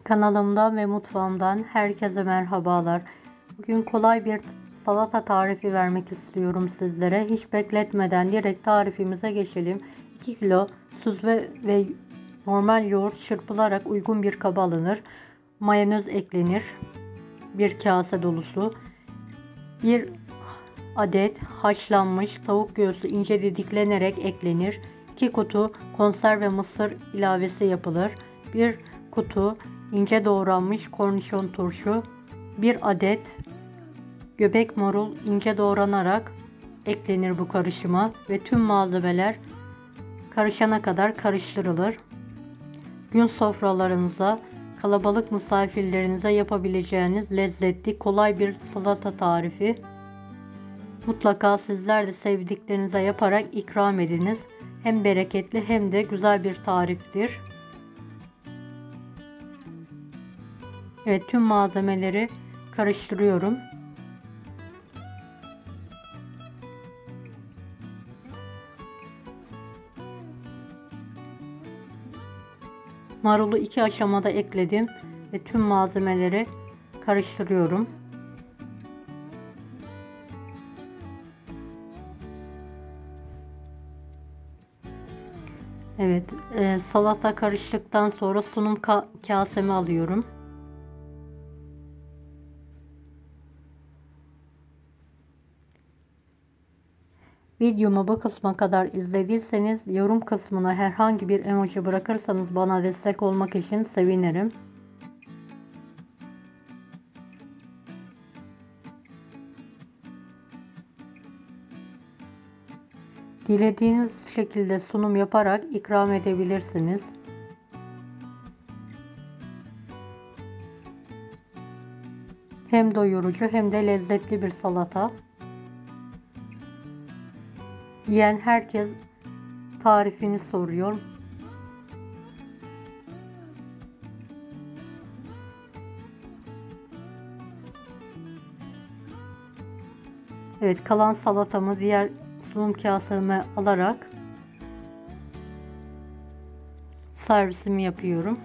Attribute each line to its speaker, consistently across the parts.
Speaker 1: Kanalımdan ve mutfağımdan herkese merhabalar. Bugün kolay bir salata tarifi vermek istiyorum sizlere. Hiç bekletmeden direkt tarifimize geçelim. 2 kilo süzme ve normal yoğurt çırpılarak uygun bir kaba alınır. Mayonez eklenir. Bir kase dolusu. 1 adet haşlanmış tavuk göğsü ince didiklenerek eklenir. 2 kutu konserve mısır ilavesi yapılır. 1 kutu ince doğranmış kornişon turşu, 1 adet göbek marul ince doğranarak eklenir bu karışıma ve tüm malzemeler karışana kadar karıştırılır. Gün sofralarınıza, kalabalık misafirlerinize yapabileceğiniz lezzetli, kolay bir salata tarifi. Mutlaka sizler de sevdiklerinize yaparak ikram ediniz. Hem bereketli hem de güzel bir tariftir. Evet, tüm malzemeleri karıştırıyorum. Marulu 2 aşamada ekledim ve tüm malzemeleri karıştırıyorum. Evet, salata karıştıktan sonra sunum kasemi alıyorum. Videomu bu kısma kadar izlediyseniz yorum kısmına herhangi bir emoji bırakırsanız bana destek olmak için sevinirim. Dilediğiniz şekilde sunum yaparak ikram edebilirsiniz. Hem doyurucu hem de lezzetli bir salata. Yiyen herkes tarifini soruyor. Evet, kalan salatamı diğer sunum kaseme alarak servisimi yapıyorum.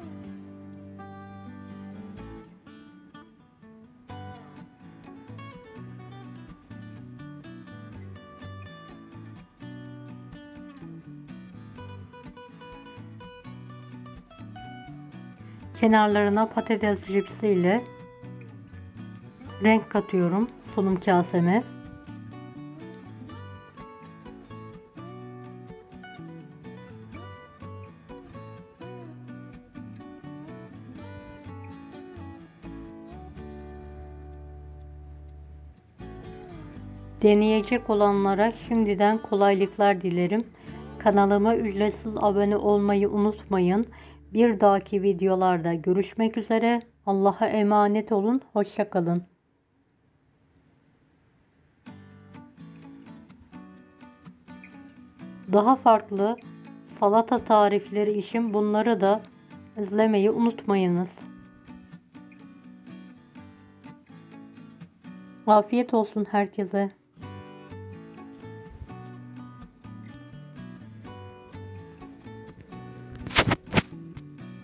Speaker 1: Kenarlarına patates cipsi ile renk katıyorum sunum kaseme. Deneyecek olanlara şimdiden kolaylıklar dilerim. Kanalıma ücretsiz abone olmayı unutmayın. Bir dahaki videolarda görüşmek üzere. Allah'a emanet olun. Hoşça kalın. Daha farklı salata tarifleri için bunları da izlemeyi unutmayınız. Afiyet olsun herkese.